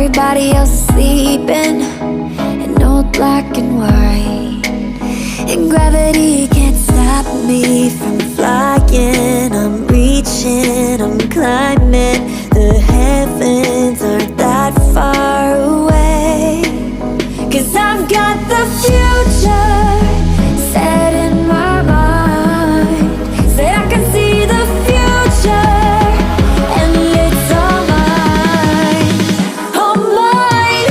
everybody else is sleeping in old black and white, and gravity can't stop me from flying. I'm reaching, I'm climbing. The heavens aren't that far away, 'cause I've got the future set in my mind. Say I can see the future, and it's all mine, all mine.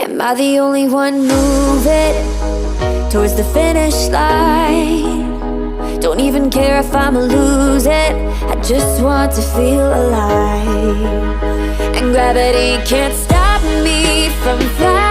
Am I the only one moving towards the finish line? Don't even care if I'ma lose it, I just want to feel alive. And gravity can't stop me from flying.